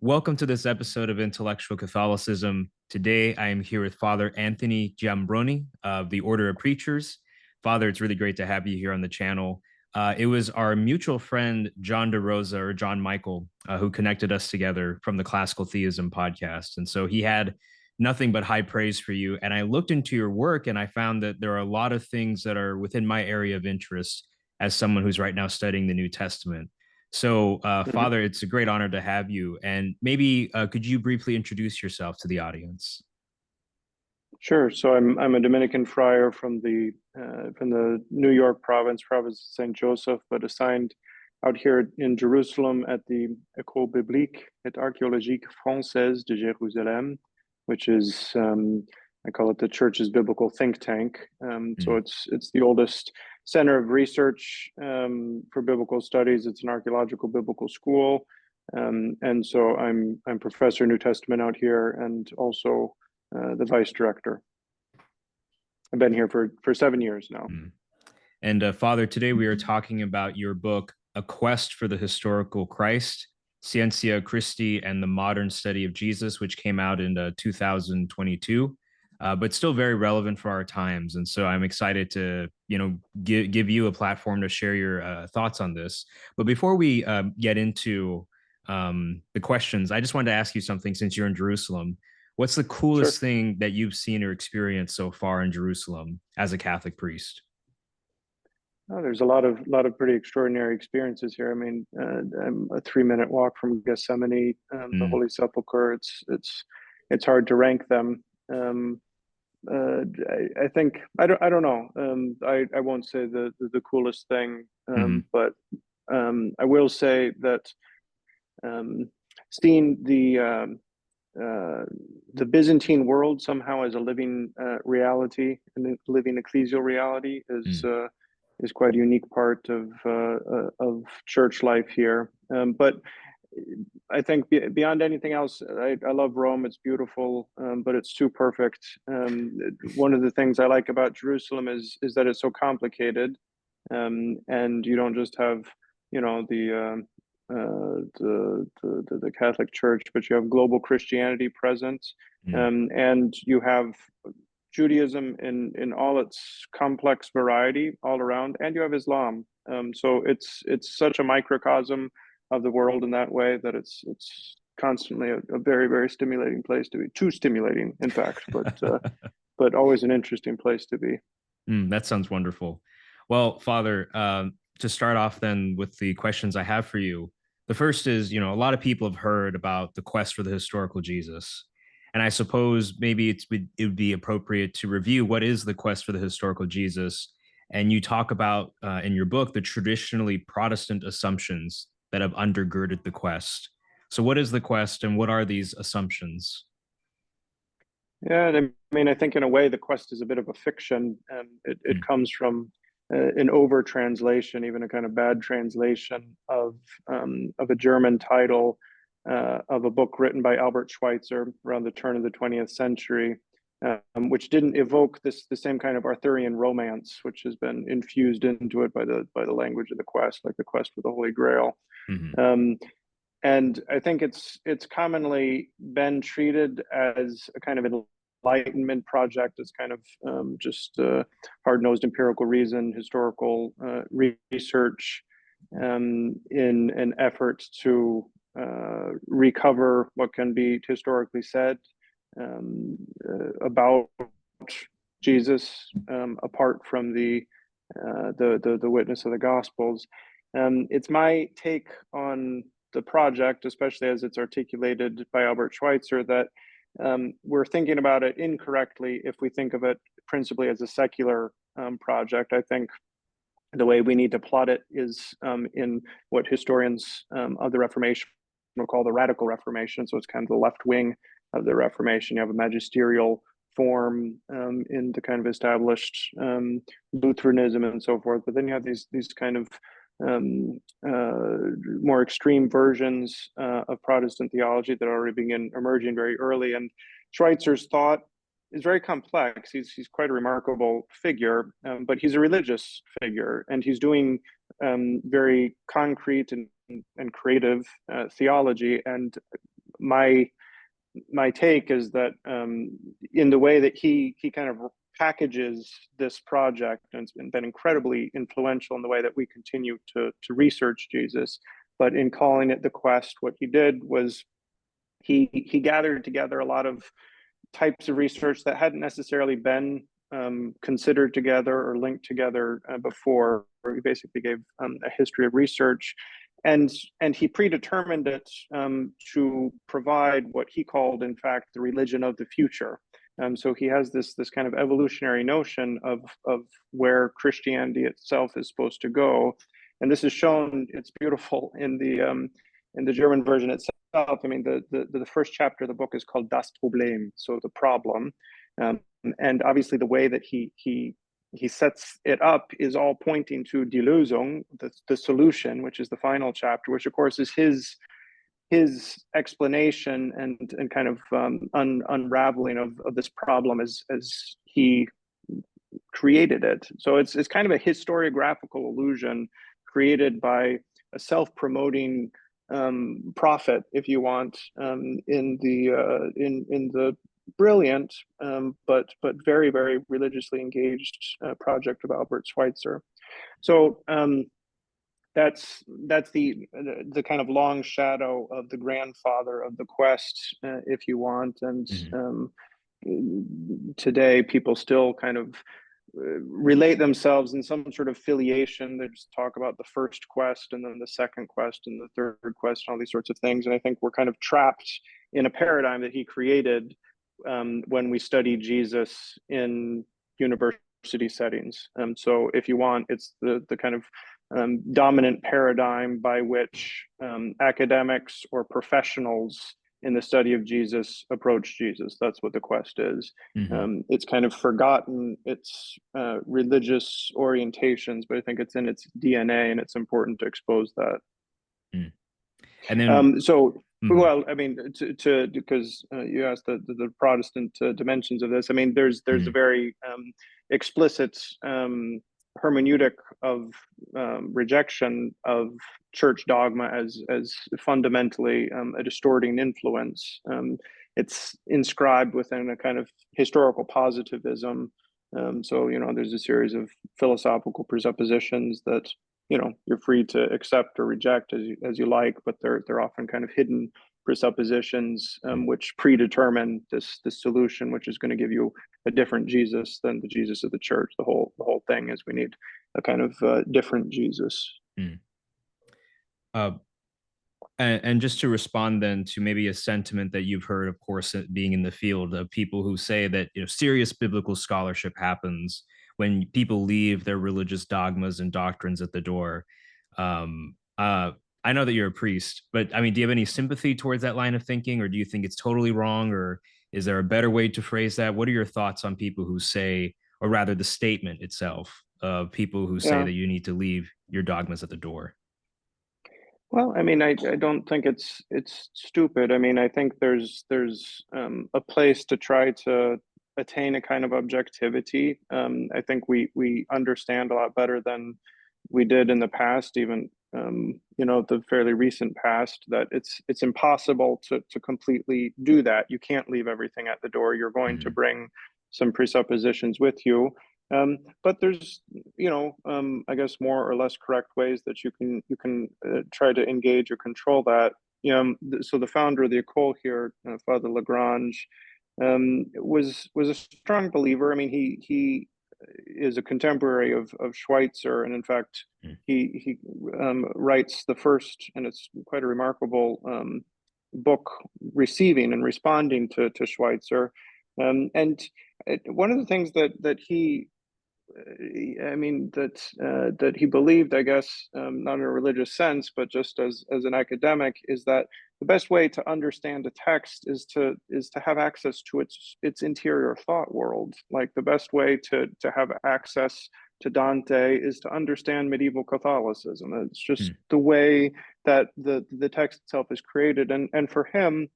Welcome to this episode of Intellectual Catholicism. Today, I am here with Father Anthony Giambrone of the Order of Preachers. Father, it's really great to have you here on the channel. It was our mutual friend, John DeRosa, or John Michael, who connected us together from the Classical Theism podcast. And so he had nothing but high praise for you. And I looked into your work and I found that there are a lot of things that are within my area of interest as someone who's right now studying the New Testament. So, Mhm. Father, it's a great honor to have you. And maybe could you briefly introduce yourself to the audience? Sure. So I'm a Dominican friar from the New York province of Saint Joseph, but assigned out here in Jerusalem at the École biblique et archéologique française de Jérusalem, which is I call it the Church's biblical think tank. So Mm. it's the oldest center of research for biblical studies. It's an archaeological biblical school, and so I'm professor of New Testament out here, and also the vice director. I've been here for 7 years now. Mm. And Father, today we are talking about your book, A Quest for the Historical Christ, Scientia Christi and the Modern Study of Jesus, which came out in 2022, but still very relevant for our times. And so I'm excited to, give you a platform to share your thoughts on this. But before we get into the questions, I just wanted to ask you something since you're in Jerusalem. What's the coolest Sure. thing that you've seen or experienced so far in Jerusalem as a Catholic priest? Oh, there's a lot of pretty extraordinary experiences here. I mean, I'm a 3 minute walk from Gethsemane, the Mm. Holy Sepulchre. It's hard to rank them. Um, I think I don't know. I won't say the coolest thing, Hmm. but I will say that um, seeing uh, the Byzantine world somehow as a living reality and a living ecclesial reality is quite a unique part of church life here. But I think beyond anything else, I love Rome. It's beautiful, but it's too perfect. One of the things I like about Jerusalem is that it's so complicated, and you don't just have, you know, the Catholic Church, but you have global Christianity present, Mm. and you have Judaism in all its complex variety all around, and you have Islam. So it's such a microcosm of the world in that way that it's constantly a very very stimulating place to be. Too stimulating, in fact, but always an interesting place to be. That sounds wonderful. Well, Father, to start off then with the questions I have for you, the first is, a lot of people have heard about the quest for the historical Jesus. And I suppose maybe it would be appropriate to review what is the quest for the historical Jesus. And you talk about in your book the traditionally Protestant assumptions that have undergirded the quest. So, what is the quest and what are these assumptions? Yeah, and I mean, I think in a way the quest is a bit of a fiction. It Mm. comes from an over translation, even a kind of bad translation of a German title of a book written by Albert Schweitzer around the turn of the 20th century, which didn't evoke the same kind of Arthurian romance, which has been infused into it by the language of the quest, like the quest for the Holy Grail. Mhm. Um, and I think it's commonly been treated as a kind of enlightenment project, as kind of just hard-nosed empirical reason, historical research, in an effort to recover what can be historically said about Jesus, apart from the witness of the Gospels. It's my take on the project, especially as it's articulated by Albert Schweitzer, that we're thinking about it incorrectly if we think of it principally as a secular project. I think the way we need to plot it is in what historians of the Reformation will call the Radical Reformation. So it's kind of the left wing of the Reformation. You have a magisterial form in the kind of established Lutheranism and so forth, but then you have these kind of more extreme versions of Protestant theology that are already begin emerging very early. And Schweitzer's thought is very complex. He's quite a remarkable figure, but he's a religious figure, and he's doing very concrete and creative theology. And my take is that in the way that he kind of packages this project, and it's been incredibly influential in the way that we continue to research Jesus. But in calling it the quest, what he did was he gathered together a lot of types of research that hadn't necessarily been considered together or linked together before. He basically gave a history of research, and he predetermined it to provide what he called, in fact, the religion of the future. So he has this kind of evolutionary notion of where Christianity itself is supposed to go, and this is shown. It's beautiful in the German version itself. I mean, the first chapter of the book is called Das Problem, so the problem, and obviously the way that he sets it up is all pointing to Die Lösung, the solution, which is the final chapter, which of course is his explanation and kind of unraveling of this problem as he created it. So it's kind of a historiographical illusion created by a self-promoting prophet, if you want, in the brilliant but very, very religiously engaged project of Albert Schweitzer. So that's the kind of long shadow of the grandfather of the quest, if you want. And today people still kind of relate themselves in some sort of filiation. They just talk about the first quest and then the second quest and the third quest and all these sorts of things. And I think we're kind of trapped in a paradigm that he created when we study Jesus in university settings. So if you want, it's the kind of dominant paradigm by which academics or professionals in the study of Jesus approach Jesus. That's what the quest is. It's kind of forgotten its religious orientations, but I think it's in its DNA, and it's important to expose that. And then, well, I mean, because you asked the Protestant dimensions of this. I mean, there's a very explicit hermeneutic of rejection of church dogma as fundamentally a distorting influence. It's inscribed within a kind of historical positivism. So there's a series of philosophical presuppositions that you're free to accept or reject as you like, but they're often kind of hidden presuppositions which predetermine this solution, which is going to give you a different Jesus than the Jesus of the church. The whole thing is we need a kind of different Jesus. And just to respond then to maybe a sentiment that you've heard, of course, being in the field, of people who say that serious biblical scholarship happens when people leave their religious dogmas and doctrines at the door. I know that you're a priest, but I mean, do you have any sympathy towards that line of thinking, or do you think it's totally wrong, or is there a better way to phrase that? What are your thoughts on people who say, or rather the statement itself of people who say that you need to leave your dogmas at the door? Well, I mean, I don't think it's stupid. I mean, I think there's a place to try to attain a kind of objectivity. I think we understand a lot better than we did in the past, even the fairly recent past, that it's impossible to completely do that. You can't leave everything at the door. You're going to bring some presuppositions with you. But there's, I guess more or less correct ways that you can try to engage or control that. So the founder of the École here, Father Lagrange, was a strong believer. I mean, he is a contemporary of Schweitzer, and in fact, he writes the first, and it's quite a remarkable book, receiving and responding to Schweitzer. And one of the things that he that he believed, I guess, not in a religious sense, but just as an academic, is that the best way to understand a text is to have access to its interior thought world. Like the best way to have access to Dante is to understand medieval Catholicism. It's just the way that the text itself is created, and for him,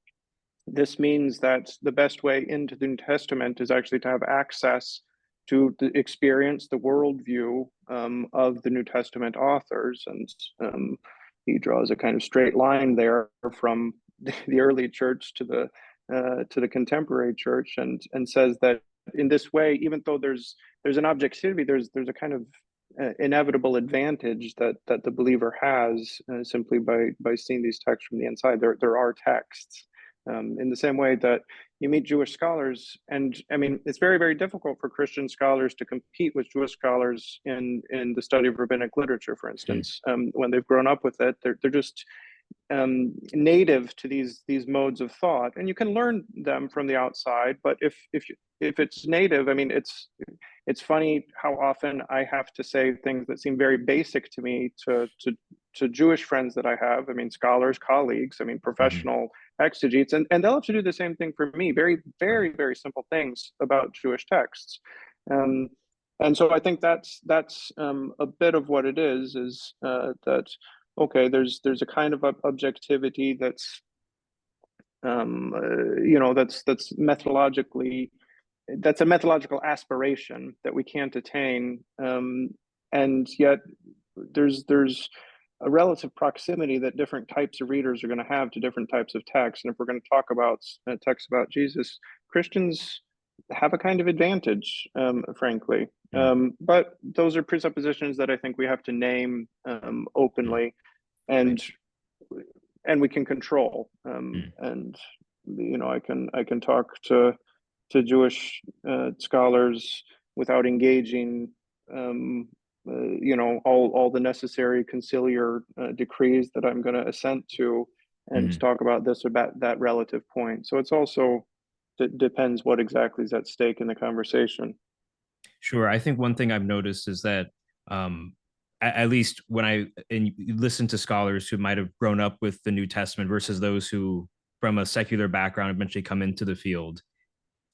this means that the best way into the New Testament is actually to have access to the experience, the worldview of the New Testament authors. And he draws a kind of straight line there from the early church to the contemporary church, and says that in this way, even though there's an objectivity, there's a kind of inevitable advantage that the believer has simply by seeing these texts from the inside. There are texts, in the same way that you meet Jewish scholars, and I mean, it's very, very difficult for Christian scholars to compete with Jewish scholars in the study of rabbinic literature, for instance. When they've grown up with it, they're just native to these modes of thought, and you can learn them from the outside. But if it's native, I mean, it's funny how often I have to say things that seem very basic to me to Jewish friends that I have. I mean, scholars, colleagues, I mean, professional exegetes, and they'll have to do the same thing for me. Very, very, very simple things about Jewish texts. And so I think that's a bit of what it is that, okay, there's a kind of objectivity that's that's methodologically, that's a methodological aspiration that we can't attain, and yet there's a relative proximity that different types of readers are going to have to different types of texts. And if we're going to talk about texts about Jesus, Christians have a kind of advantage, frankly. But those are presuppositions that I think we have to name openly, and we can control. And I can talk to Jewish scholars without engaging all the necessary conciliar decrees that I'm going to assent to, and talk about this or that relative point. So it's also, it depends what exactly is at stake in the conversation. Sure. I think one thing I've noticed is that, at least when I listen to scholars who might have grown up with the New Testament versus those who, from a secular background, eventually come into the field.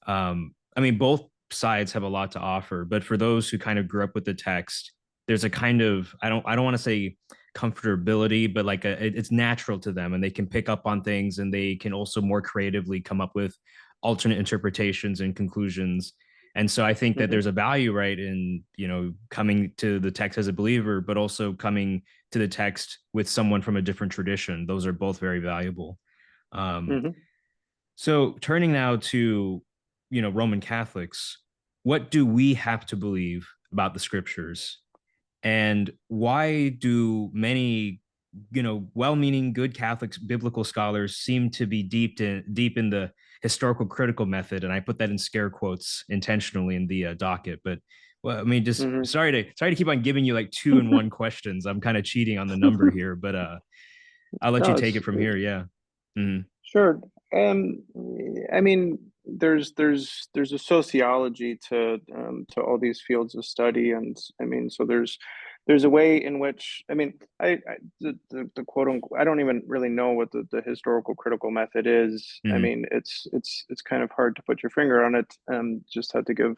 I mean, both sides have a lot to offer, but for those who kind of grew up with the text, there's a kind of, I don't want to say comfortability, but like it's natural to them, and they can pick up on things, and they can also more creatively come up with alternate interpretations and conclusions. And so I think that there's a value, right, in, coming to the text as a believer, but also coming to the text with someone from a different tradition. Those are both very valuable. So turning now to, Roman Catholics, what do we have to believe about the scriptures? And why do many, well-meaning, good Catholics, biblical scholars seem to be deep in the historical critical method? And I put that in scare quotes intentionally in the docket. But well, I mean, just sorry to keep on giving you like 2-in-1 questions. I'm kind of cheating on the number here, but I'll let you take it from here. Yeah. Sure. I mean, there's a sociology to all these fields of study, and I mean, so there's a way in which, I mean, the quote unquote, I don't even really know what the historical critical method is. I mean, it's kind of hard to put your finger on it. Just had to give.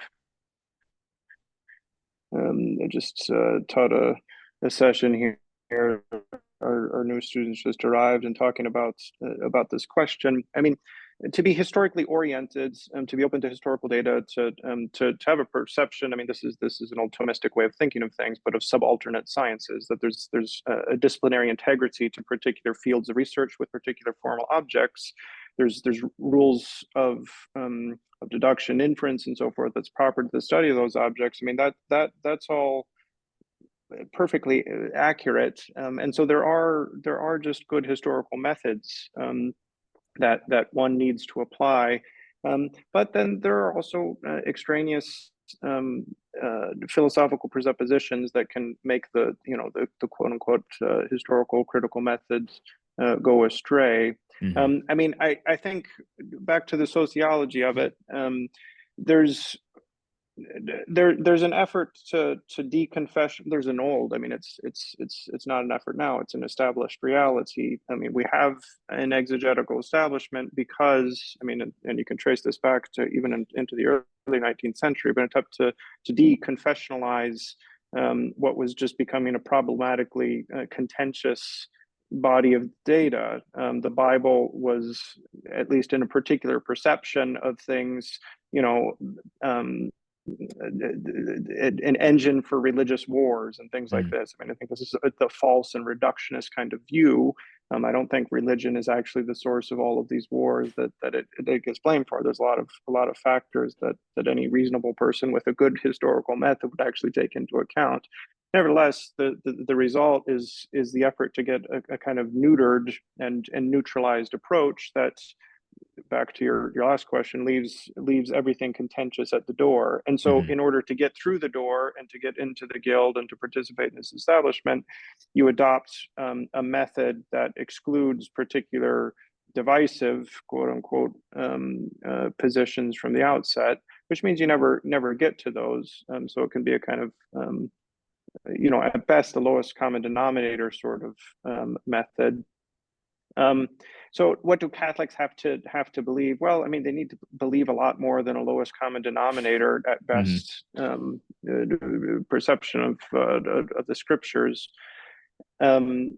I just taught a session here. Our new students just arrived, and talking about this question. I mean, to be historically oriented, to be open to historical data, to have a perception. I mean, this is an old Thomistic way of thinking of things, but of subalternate sciences. That there's a disciplinary integrity to particular fields of research with particular formal objects. There's rules of deduction, inference, and so forth that's proper to the study of those objects. I mean, that's all perfectly accurate, and so there are just good historical methods that one needs to apply, but then there are also extraneous philosophical presuppositions that can make the quote unquote historical critical methods go astray. I mean, I think back to the sociology of it, there's an effort to deconfession. There's an old, I mean, it's not an effort now, it's an established reality. I mean, we have an exegetical establishment because, I mean, and you can trace this back to even into the early 19th century, but an attempt to deconfessionalize what was just becoming a problematically contentious body of data. The Bible was, at least in a particular perception of things, an engine for religious wars and things like this. I mean, I think this is the false and reductionist kind of view I don't think religion is actually the source of all of these wars that it gets blamed for. There's a lot of factors that any reasonable person with a good historical method would actually take into account. Nevertheless, the result is the effort to get a kind of neutered and neutralized approach that, back to your last question, leaves everything contentious at the door. And so Mm-hmm. in order to get through the door and to get into the guild and to participate in this establishment, you adopt a method that excludes particular divisive, quote unquote, positions from the outset, which means you never get to those. So it can be a kind of at best the lowest common denominator sort of method. So what do Catholics have to believe? Well, I mean, they need to believe a lot more than a lowest common denominator at Mm-hmm. best perception of the scriptures. Um,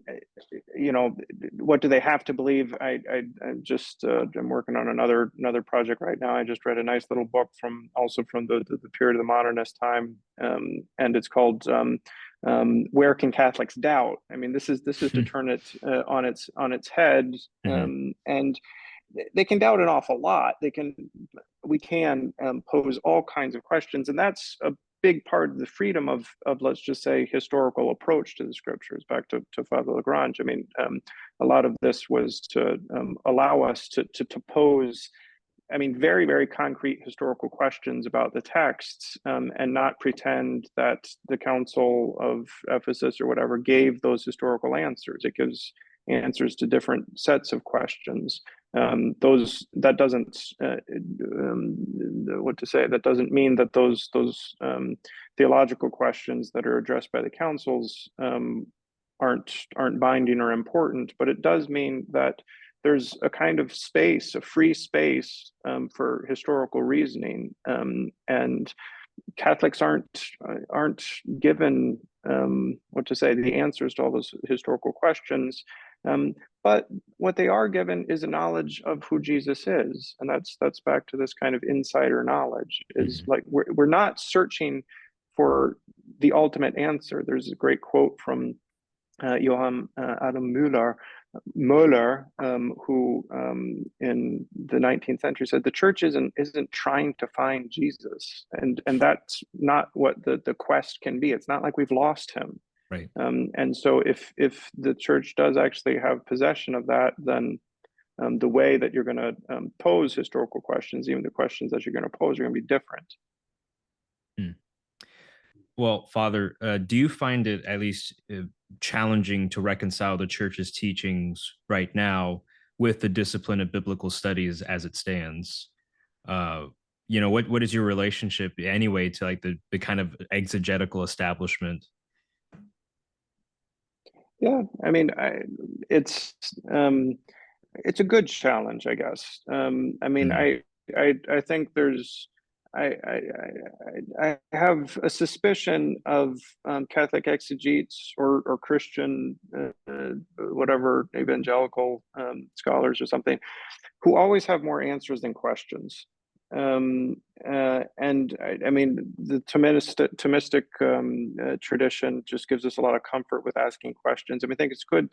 what do they have to believe? I'm just I'm working on another project right now. I just read a nice little book from the period of the modernist time, and it's called "Where Can Catholics Doubt?" I mean, this is to turn it on its head, Mm-hmm. and they can doubt an awful lot. We can pose all kinds of questions, and that's a big part of the freedom of let's just say historical approach to the scriptures. Back to Father Lagrange, I mean, a lot of this was to allow us to pose, I mean, very, very concrete historical questions about the texts, and not pretend that the Council of Ephesus or whatever gave those historical answers. It gives answers to different sets of questions. Those that doesn't what to say. That doesn't mean that those theological questions that are addressed by the councils aren't binding or important. But it does mean that there's a kind of space, a free space for historical reasoning, and Catholics aren't given what to say, the answers to all those historical questions. But what they are given is a knowledge of who Jesus is, and that's back to this kind of insider knowledge. Is Mm-hmm. like we're not searching for the ultimate answer. There's a great quote from Johann Adam Müller, who in the 19th century said the church isn't trying to find Jesus, and that's not what the quest can be. It's not like we've lost him. Right. And so if the church does actually have possession of that, then the way that you're going to pose historical questions, even the questions that you're going to pose, are going to be different. Mm. Well, Father, do you find it at least challenging to reconcile the church's teachings right now with the discipline of biblical studies as it stands? Uh, what is your relationship anyway to like the kind of exegetical establishment? Yeah, I mean, it's it's a good challenge, I guess. I mean, Mm-hmm. I think there's I have a suspicion of Catholic exegetes or Christian whatever evangelical scholars or something who always have more answers than questions. And I mean, the Thomistic tradition just gives us a lot of comfort with asking questions. I mean, I think it's good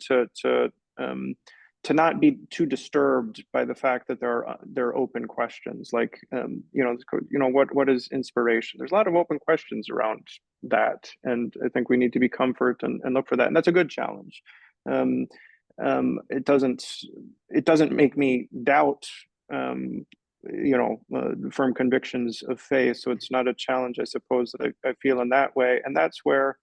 to not be too disturbed by the fact that there are open questions, like what is inspiration. There's a lot of open questions around that, and I think we need to be comfort and look for that, and that's a good challenge. It doesn't make me doubt firm convictions of faith, so it's not a challenge, I suppose, that I feel in that way. And that's where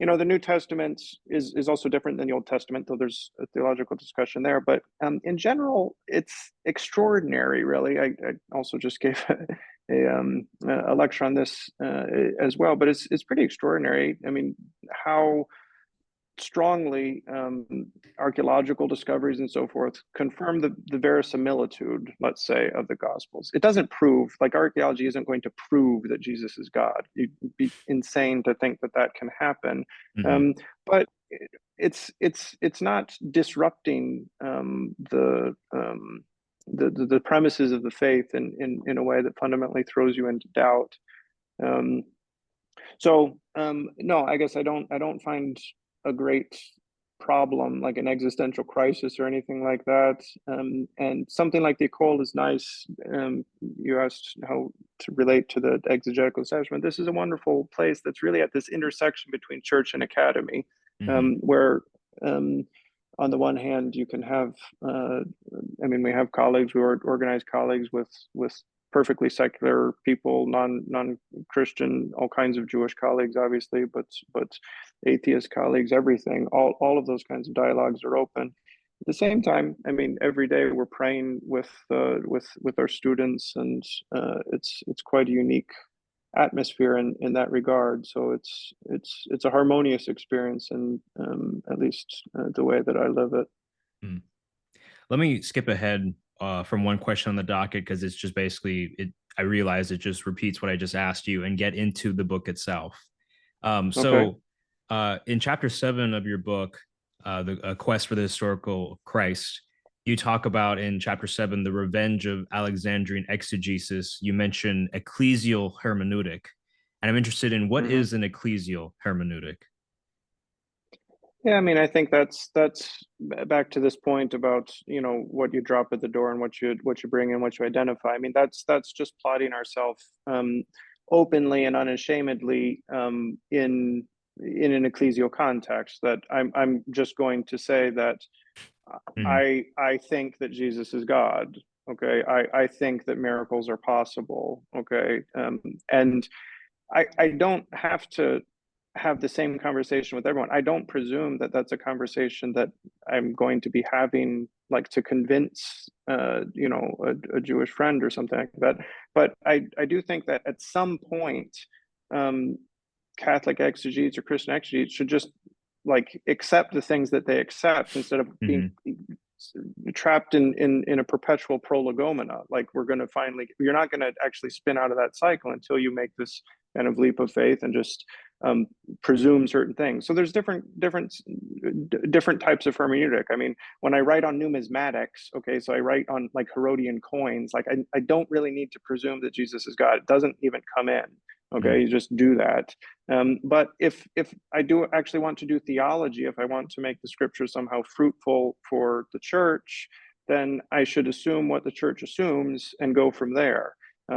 the New Testament is also different than the Old Testament, though there's a theological discussion there. But in general, it's extraordinary, really. I also just gave a lecture on this as well, but it's pretty extraordinary. I mean, how strongly archaeological discoveries and so forth confirm the verisimilitude, let's say, of the Gospels. It doesn't prove, like archaeology isn't going to prove that Jesus is God. You'd be insane to think that can happen. Mm-hmm. But it's not disrupting the premises of the faith in a way that fundamentally throws you into doubt. No, I guess I don't find a great problem, like an existential crisis or anything like that. And something like the occult is nice. You asked how to relate to the exegetical establishment. This is a wonderful place that's really at this intersection between church and academy, Hmm. where on the one hand you can have, we have colleagues, we organize colleagues with perfectly secular people, non-Christian, all kinds of Jewish colleagues, obviously, but atheist colleagues, everything. All of those kinds of dialogues are open. At the same time, I mean, every day we're praying with our students, and it's quite a unique atmosphere in that regard. So it's a harmonious experience, and at least the way that I live it. Mm. Let me skip ahead from one question on the docket because it's just basically it. I realize it just repeats what I just asked you and get into the book itself. Okay. In chapter 7 of your book, the Quest for the Historical Christ, you talk about in chapter 7 the revenge of Alexandrian exegesis. You mention ecclesial hermeneutic, and I'm interested in what Mm-hmm. is an ecclesial hermeneutic. Yeah, I mean, I think that's back to this point about, what you drop at the door and what you bring in, what you identify. I mean, that's just plotting ourselves openly and unashamedly in an ecclesial context. That I'm just going to say that Mhm. I think that Jesus is God. Okay, I think that miracles are possible. Okay, and I don't have to have the same conversation with everyone. I don't presume that that's a conversation that I'm going to be having, like, to convince, a Jewish friend or something like that. But I do think that at some point, um, Catholic exegetes or Christian exegetes should just, like, accept the things that they accept instead of being Mhm. trapped in a perpetual prolegomena. Like, you're not going to actually spin out of that cycle until you make this kind of leap of faith and just um, presume certain things. So there's different types of hermeneutic. I mean, when I write on numismatics, okay, so I write on, like, Herodian coins, like, I don't really need to presume that Jesus is God. It doesn't even come in. Okay, Mhm. you just do that. But if I do actually want to do theology, if I want to make the scripture somehow fruitful for the church, then I should assume what the church assumes and go from there.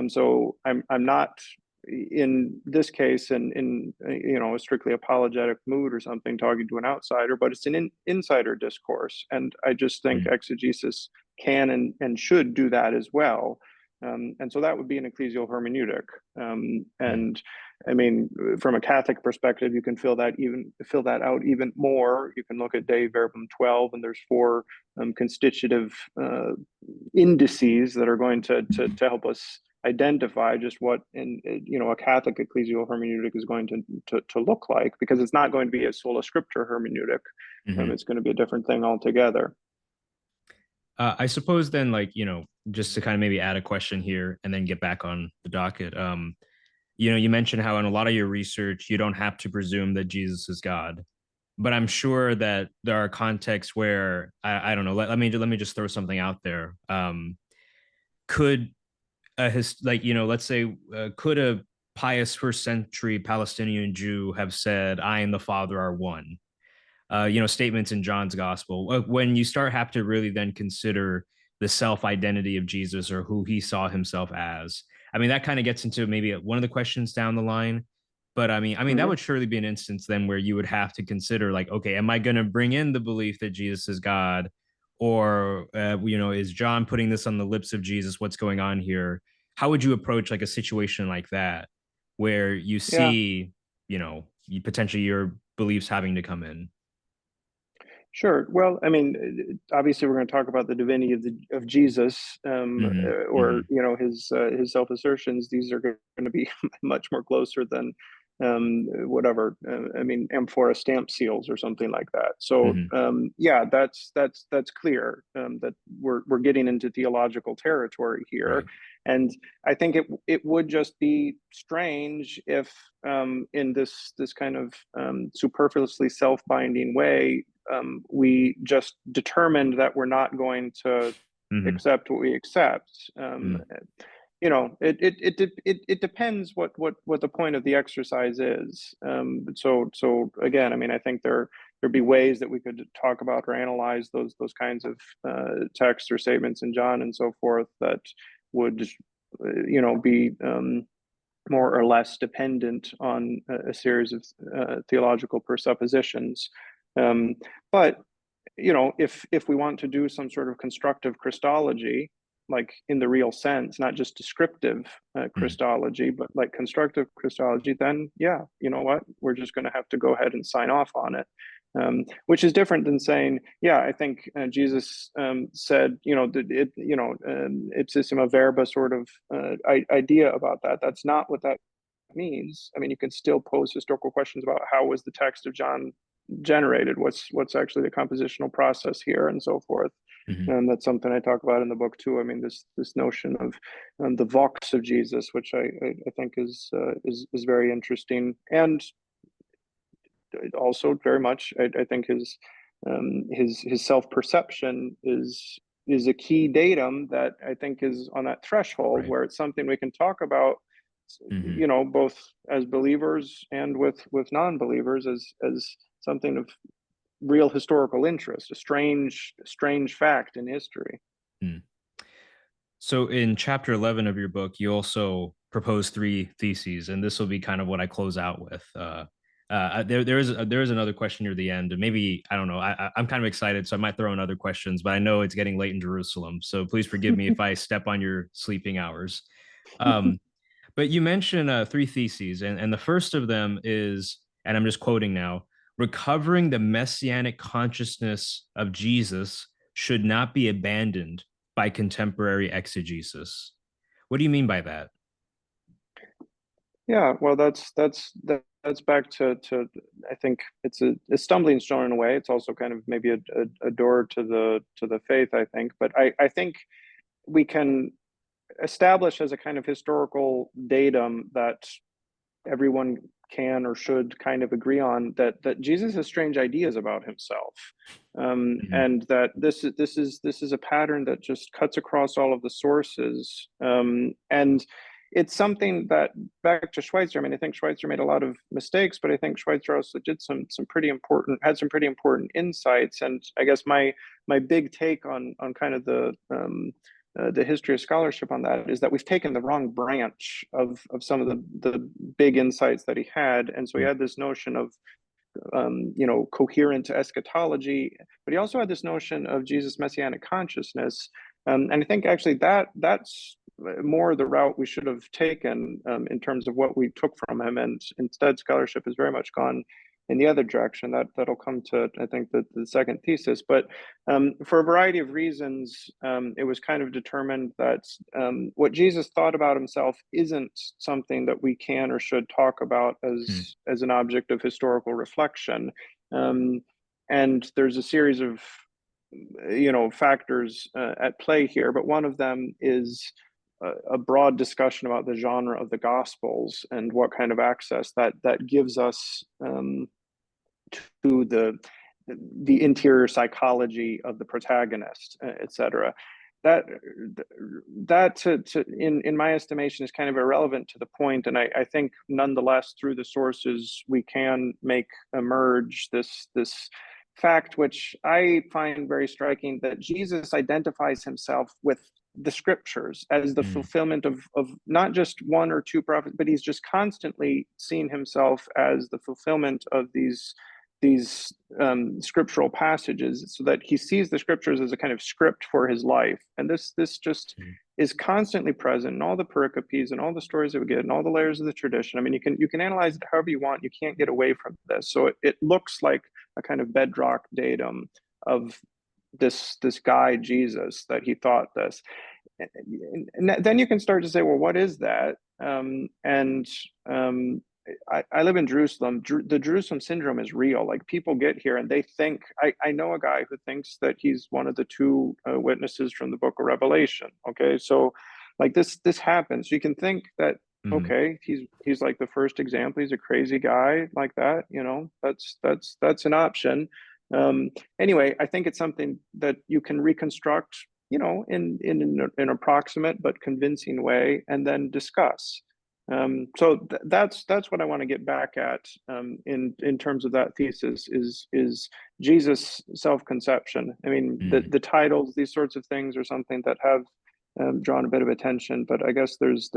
So I'm not in this case in a strictly apologetic mood or something, talking to an outsider, but it's an insider discourse, and I just think Mhm. exegesis can and should do that as well. And so that would be an ecclesial hermeneutic. Mhm. And I mean, from a Catholic perspective, you can fill that out even more. You can look at Dei Verbum 12, and there's four constitutive indices that are going to help us identify just what a Catholic ecclesial hermeneutic is going to look like, because it's not going to be a sola scriptura hermeneutic. Mhm. It's going to be a different thing altogether. I suppose then, like, just to kind of maybe add a question here and then get back on the docket. You mentioned how in a lot of your research, you don't have to presume that Jesus is God, but I'm sure that there are contexts where I don't know. Let me just throw something out there. Could let's say, could a pious first century Palestinian Jew have said, "I and the Father are one"? Statements in John's gospel. When you start have to really then consider the self identity of Jesus or who he saw himself as. I mean, that kind of gets into maybe one of the questions down the line. But I mean, that Mm-hmm. would surely be an instance then where you would have to consider, like, okay, am I going to bring in the belief that Jesus is God, or is John putting this on the lips of Jesus? What's going on here? How would you approach like a situation like that, where you Yeah. see, potentially your beliefs having to come in? Sure. Well, I mean, obviously, we're going to talk about the divinity of Jesus, Hmm. or Hmm. his self assertions. These are going to be much more closer than whatever. I mean, amphora stamp seals or something like that. So, Hmm. yeah, that's clear, that we're getting into theological territory here, Right. and I think it would just be strange if, in this kind of superfluously self binding way, we just determined that we're not going to Hmm. accept what we accept. Hmm. It depends what the point of the exercise is. So again, I mean, I think there'd be ways that we could talk about or analyze those kinds of texts or statements in John and so forth that would be more or less dependent on a series of theological presuppositions. But if we want to do some sort of constructive Christology, like in the real sense, not just descriptive Christology, but like constructive Christology, then yeah, you know what, we're just going to have to go ahead and sign off on it. Which is different than saying, yeah, I think Jesus said, ipsissima verba sort of idea about that. That's not what that means. I mean, you can still pose historical questions about how was the text of John generated, what's actually the compositional process here, and so forth. Mm-hmm. And that's something I talk about in the book too. I mean, this notion of the vox of Jesus, which I think is very interesting, and also very much I think his self-perception is a key datum that I think is on that threshold, right, where it's something we can talk about, both as believers and with non-believers as something of real historical interest, a strange fact in history. Mm. So in chapter 11 of your book, you also propose 3 theses, and this will be kind of what I close out with. There is another question near the end, and maybe I don't know. I'm kind of excited, so I might throw in other questions, but I know it's getting late in Jerusalem, so please forgive me if I step on your sleeping hours. Um, but you mentioned 3 theses, and the first of them is, and I'm just quoting now: recovering the messianic consciousness of Jesus should not be abandoned by contemporary exegesis. What do you mean by that? Yeah, well, that's back to I think it's a stumbling stone in a way. It's also kind of maybe a door to the faith, I think. But I think we can establish as a kind of historical datum that everyone can or should kind of agree on, that Jesus has strange ideas about himself, Mm-hmm. and that this is a pattern that just cuts across all of the sources, and it's something that, back to Schweitzer, I mean, I think Schweitzer made a lot of mistakes, but I think Schweitzer also did some pretty important insights. And I guess my big take on kind of the history of scholarship on that is that we've taken the wrong branch of some of the big insights that he had. And so he had this notion of coherent eschatology, but he also had this notion of Jesus' messianic consciousness. And I think actually that's more the route we should have taken, in terms of what we took from him. And instead, scholarship has very much gone in the other direction. That'll come to, I think, the second thesis. But for a variety of reasons, it was kind of determined that what Jesus thought about himself isn't something that we can or should talk about as an object of historical reflection. And there's a series of factors at play here, but one of them is a broad discussion about the genre of the Gospels and what kind of access that gives us to the interior psychology of the protagonist, etc. That in my estimation is kind of irrelevant to the point, and I think nonetheless through the sources we can make emerge this fact, which I find very striking, that Jesus identifies himself with the scriptures as the fulfillment of not just one or two prophets, but he's just constantly seen himself as the fulfillment of these scriptural passages, so that he sees the scriptures as a kind of script for his life. And this just is constantly present in all the pericopes and all the stories that we get and all the layers of the tradition. I mean, you can analyze it however you want. You can't get away from this. So it looks like a kind of bedrock datum of this guy Jesus, that he thought this. And then you can start to say, well, what is that? I live in Jerusalem. The Jerusalem syndrome is real. Like, people get here and they think, I know a guy who thinks that he's one of the 2 witnesses from the book of Revelation. Okay. So like this happens. You can think that, okay, he's like the first example. He's a crazy guy like that. That's an option. Anyway, I think it's something that you can reconstruct, in an approximate but convincing way, and then discuss. That's what I want to get back at in terms of that thesis is Jesus self-conception. I mean, Mm, the titles, these sorts of things are something that have drawn a bit of attention, but I guess there's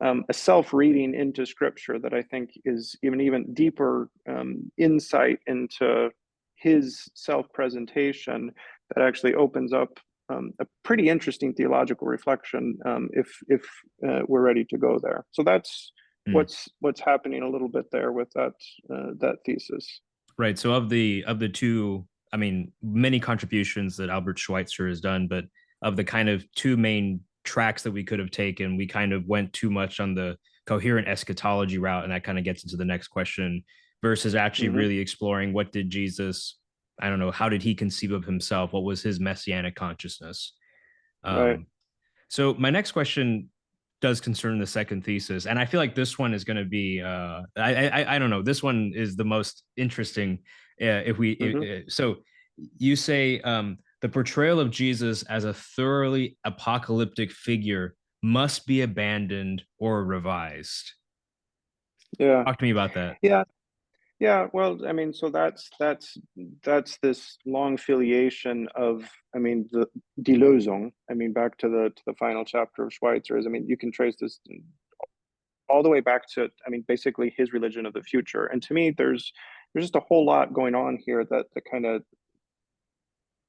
a self-reading into Scripture that I think is even deeper insight into his self-presentation that actually opens up a pretty interesting theological reflection if we're ready to go there. So that's mm. what's happening a little bit there with that thesis. Right. So of the two, I mean, many contributions that Albert Schweitzer has done, but of the kind of two main tracks that we could have taken, we kind of went too much on the coherent eschatology route, and that kind of gets into the next question, versus actually Mm-hmm. really exploring what did Jesus, I don't know, how did he conceive of himself? What was his messianic consciousness? Right. Um, so my next question does concern the second thesis, and I feel like this one is going to be I don't know, this one is the most interesting. If we Mm-hmm. so you say the portrayal of Jesus as a thoroughly apocalyptic figure must be abandoned or revised. Yeah. Talk to me about that. Yeah. Yeah, well, I mean, so that's this long filiation of, I mean, the Die Lösung. I mean, back to the final chapter of Schweitzer's. I mean, you can trace this all the way back to, I mean, basically his religion of the future. And to me, there's just a whole lot going on here that kind of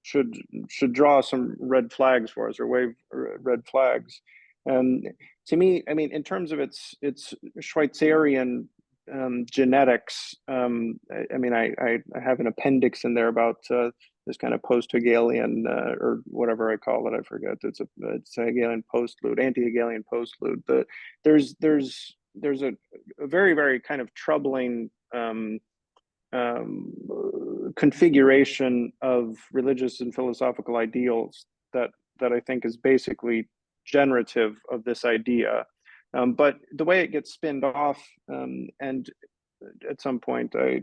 should should draw some red flags for us or wave red flags. And to me, I mean, in terms of its Schweizerian genetics, I mean, I have an appendix in there about this kind of post-Hegelian or whatever I call it. I forget. It's a Hegelian postlude, anti-Hegelian postlude. There's a very very kind of troubling um, configuration of religious and philosophical ideals that I think is basically generative of this idea. But the way it gets spinned off, and at some point I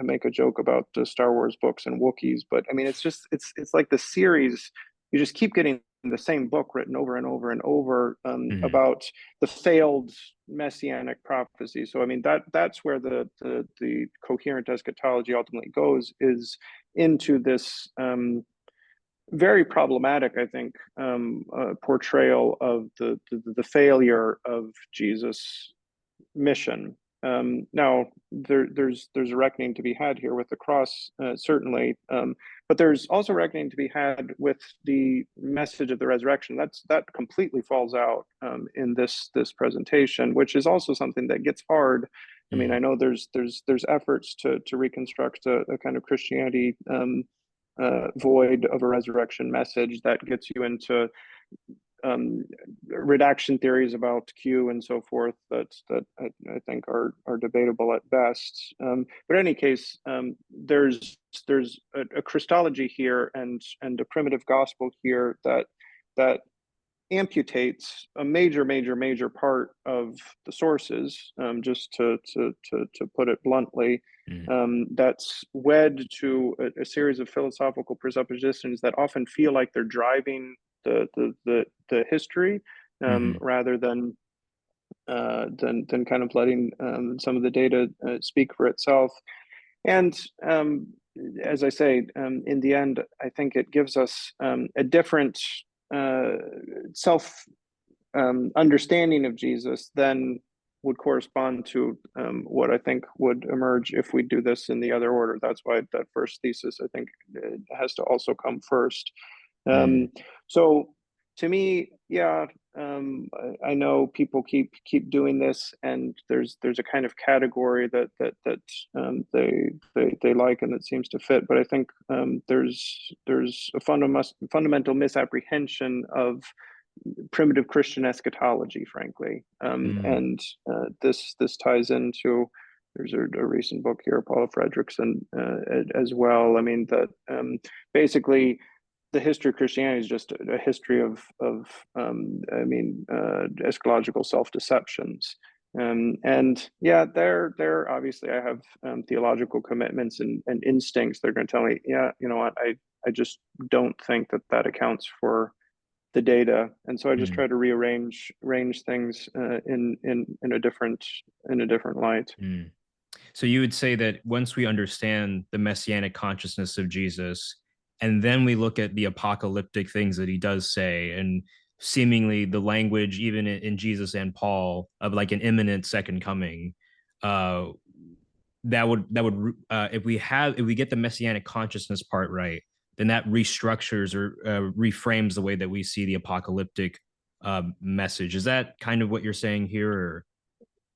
make a joke about the Star Wars books and Wookiees, but I mean it's like the series, you just keep getting the same book written over and over and over Mm-hmm. about the failed messianic prophecy. So I mean that's where the coherent eschatology ultimately goes, is into this very problematic, I think, portrayal of the failure of Jesus' mission. Now, there's a reckoning to be had here with the cross, certainly, but there's also reckoning to be had with the message of the resurrection. That completely falls out in this presentation, which is also something that gets hard. I mean, I know there's efforts to reconstruct a kind of Christianity void of a resurrection message that gets you into redaction theories about Q and so forth that I think are debatable at best. But in any case, there's a Christology here and a primitive gospel here that amputates a major part of the sources, just to put it bluntly. Mm-hmm. That's wed to a series of philosophical presuppositions that often feel like they're driving the history, Mm-hmm. rather than kind of letting some of the data speak for itself. And as I say, in the end, I think it gives us a different uh, self understanding of Jesus than would correspond to what I think would emerge if we do this in the other order. That's why that first thesis, I think, has to also come first. Mm-hmm. So to me, yeah, I know people keep doing this, and there's a kind of category that they like and that seems to fit. But I think there's a fundamental misapprehension of primitive Christian eschatology, frankly, Mm-hmm. and this ties into. There's a recent book here, Paula Fredrickson, as well. I mean that basically the history of Christianity is just a history of I mean, eschatological self-deceptions. And yeah, there obviously I have theological commitments and instincts. They're going to tell me, yeah, you know what, I just don't think that accounts for the data, and so I just Mm, try to arrange things in a different light. mm. So you would say that once we understand the messianic consciousness of Jesus, and then we look at the apocalyptic things that he does say, and seemingly the language, even in Jesus and Paul, of like an imminent second coming, uh, if we get the messianic consciousness part right, then that restructures or reframes the way that we see the apocalyptic message. Is that kind of what you're saying here, or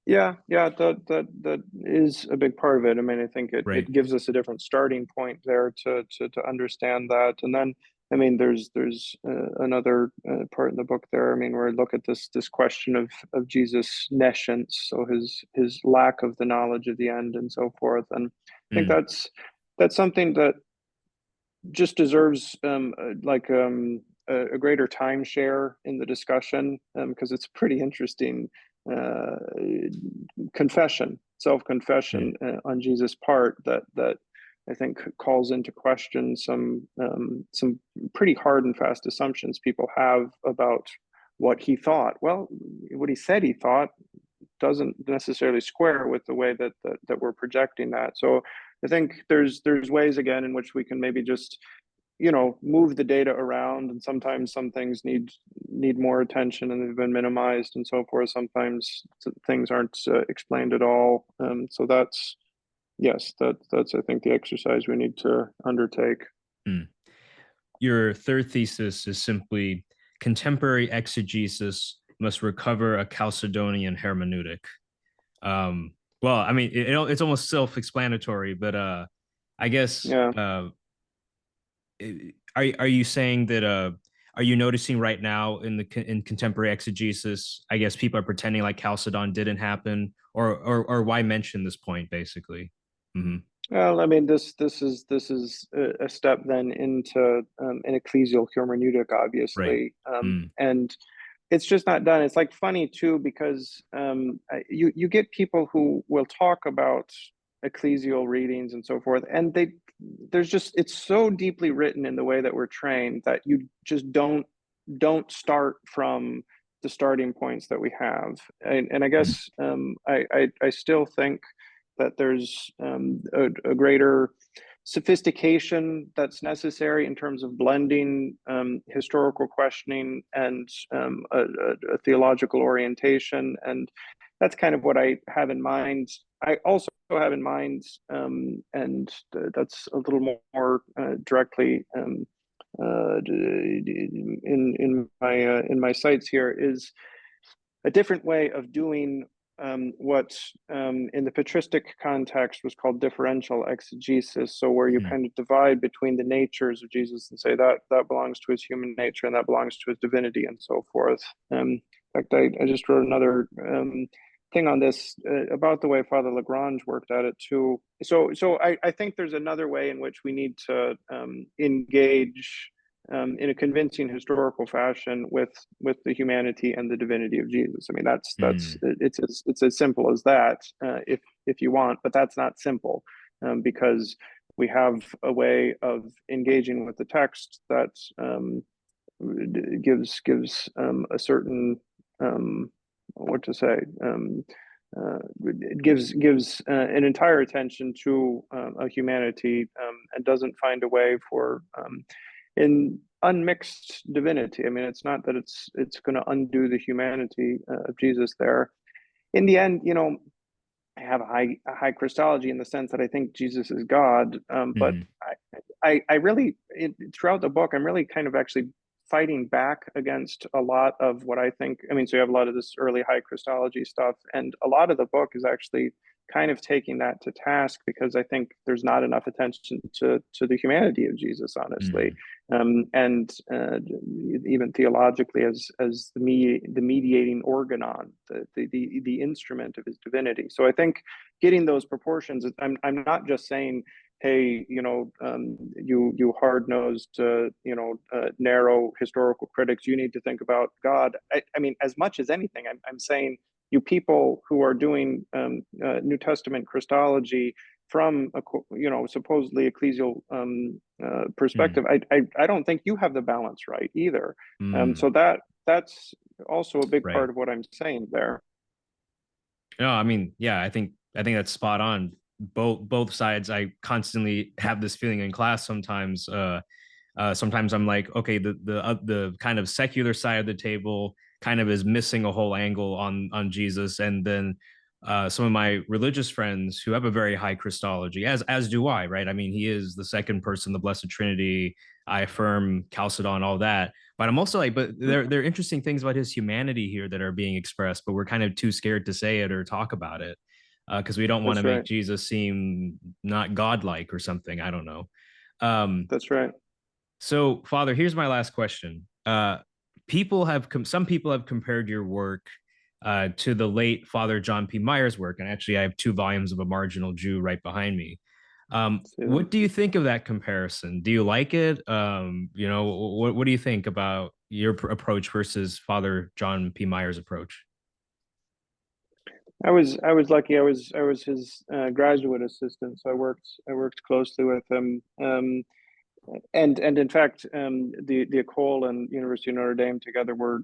Yeah, that is a big part of it. I mean, I think right? it gives us a different starting point there to understand that. And then, I mean, there's another part in the book there. I mean, where I look at this question of Jesus' nescience, so his lack of the knowledge of the end and so forth. And I think Mm, that's something that just deserves a greater timeshare in the discussion, because it's pretty interesting uh, confession, self-confession mm, on Jesus' part that I think calls into question some pretty hard and fast assumptions people have about what he thought. Well, what he said he thought doesn't necessarily square with the way that we're projecting that. So I think there's ways again in which we can maybe just move the data around, and sometimes some things need more attention and they've been minimized and so forth. Sometimes things aren't explained at all. So that's yes, that's I think the exercise we need to undertake. mm. Your third thesis is simply contemporary exegesis must recover a Chalcedonian hermeneutic. Um, well, I mean, it's almost self-explanatory, but I guess Yeah. are you saying that are you noticing right now in contemporary exegesis? I guess people are pretending like Chalcedon didn't happen, or why mention this point basically? Mm-hmm. Well, I mean, this is a step then into an ecclesial hermeneutic, Right. obviously, Mm, and it's just not done. It's like funny too because you get people who will talk about ecclesial readings and so forth, and there's just it's so deeply written in the way that we're trained that you just don't start from the starting points that we have, and I mm, guess I still think that there's a greater sophistication that's necessary in terms of blending historical questioning and a theological orientation. And that's kind of what I have in mind. I also have in mind, and that's a little more directly in my sights here, is a different way of doing what in the patristic context was called differential exegesis. So where you mm, kind of divide between the natures of Jesus and say that belongs to his human nature and that belongs to his divinity and so forth. In fact, I just wrote another thing on this about the way Father Lagrange worked at it too. So I think there's another way in which we need to engage in a convincing historical fashion with the humanity and the divinity of Jesus. I mean, that's mm, it's as simple as that, if you want, but that's not simple, because we have a way of engaging with the text that gives a certain what to say. It gives an entire attention to a humanity, and doesn't find a way for in unmixed divinity. I mean, it's not that it's going to undo the humanity of Jesus there. In the end, I have a high Christology in the sense that I think Jesus is God, but mm, I really throughout the book I'm really kind of actually fighting back against a lot of what I think. I mean, so you have a lot of this early high Christology stuff, and a lot of the book is actually kind of taking that to task because I think there's not enough attention to the humanity of Jesus, honestly, mm, and even theologically as the mediating organon, the instrument of his divinity. So I think getting those proportions, I'm not just saying, hey, you hard-nosed, narrow historical critics, you need to think about God. I mean, as much as anything, I'm saying you people who are doing New Testament Christology, from a supposedly ecclesial Mm, perspective, I don't think you have the balance right either. mm, So that's also a big right. part of what I'm saying there. No, I mean, yeah, I think that's spot on. Both sides. I constantly have this feeling in class sometimes. Sometimes I'm like, okay, the kind of secular side of the table kind of is missing a whole angle on Jesus, and then some of my religious friends who have a very high Christology, as do I, right? I mean, he is the second person, the Blessed Trinity. I affirm Chalcedon, all that. But I'm also like, but there are interesting things about his humanity here that are being expressed, but we're kind of too scared to say it or talk about it because we don't want to That's make right. Jesus seem not godlike or something. I don't know. Um, That's right. so, Father, here's my last question. Some people have compared your work to the late Father John P. Meier's work, and actually, I have 2 volumes of A Marginal Jew right behind me. See that. What do you think of that comparison? Do you like it? What do you think about your approach versus Father John P. Meier's approach? I was lucky. I was his graduate assistant, so I worked closely with him. And in fact, the Ecole and University of Notre Dame together we're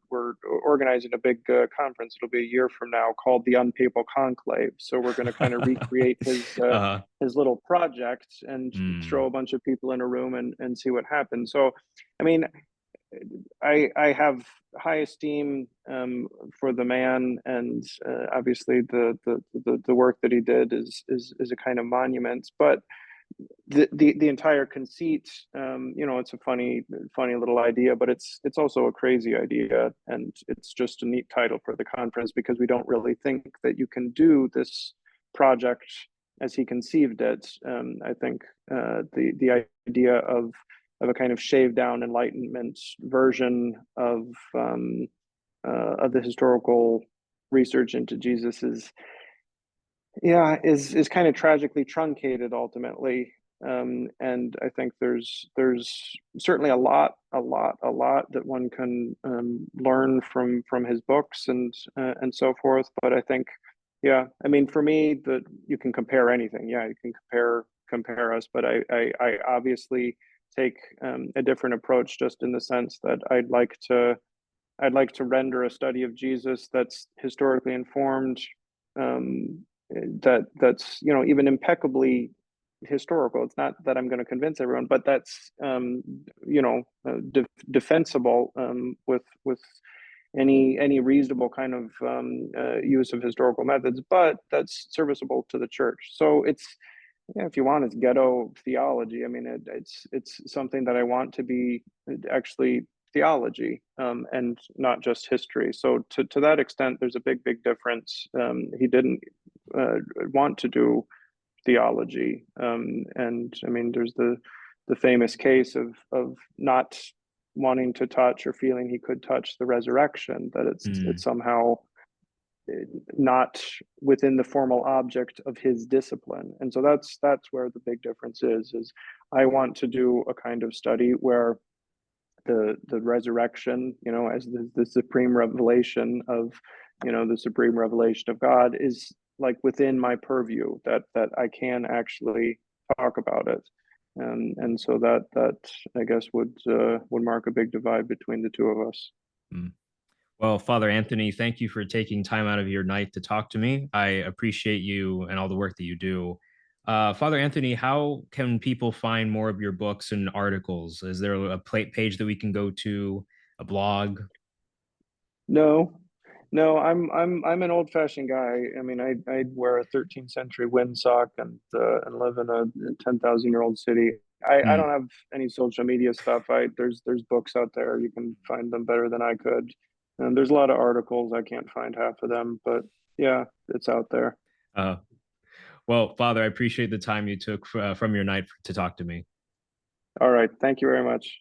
organizing a big conference. It'll be a year from now, called the Unpapal Conclave. So we're going to kind of recreate uh, his little project and throw mm, a bunch of people in a room and see what happens. So, I mean, I have high esteem for the man, and obviously the work that he did is a kind of monument. But the entire conceit, it's a funny little idea, but it's also a crazy idea, and it's just a neat title for the conference because we don't really think that you can do this project as he conceived it. I think the idea of a kind of shaved down Enlightenment version of the historical research into Jesus is kind of tragically truncated ultimately. And I think there's certainly a lot that one can learn from his books and so forth. But I think, yeah, I mean, for me, that you can compare anything. Yeah, you can compare us, but I obviously take a different approach, just in the sense that I'd like to render a study of Jesus that's historically informed, that's even impeccably historical. It's not that I'm going to convince everyone, but that's defensible with any reasonable kind of use of historical methods, but that's serviceable to the church. So it's, yeah, if you want, it's ghetto theology. I mean, it's something that I want to be actually theology, and not just history. So to that extent, there's a big difference. He didn't want to do theology, and I mean, there's the famous case of not wanting to touch or feeling he could touch the resurrection, that it's mm, somehow not within the formal object of his discipline. And so that's where the big difference is I want to do a kind of study where the resurrection, as the supreme revelation of, the supreme revelation of God, is like within my purview, that I can actually talk about it. And so that I guess would mark a big divide between the two of us. mm. Well, Father Anthony, thank you for taking time out of your night to talk to me. I appreciate you and all the work that you do. Father Anthony, how can people find more of your books and articles? Is there a page that we can go to, a blog? No, no, I'm an old-fashioned guy. I mean, I'd wear a 13th century windsock and live in a 10,000-year-old city. I Mm, don't have any social media stuff. There's books out there. You can find them better than I could. And there's a lot of articles. I can't find half of them, but yeah, it's out there. uh, well, Father, I appreciate the time you took from your night to talk to me. All right. Thank you very much.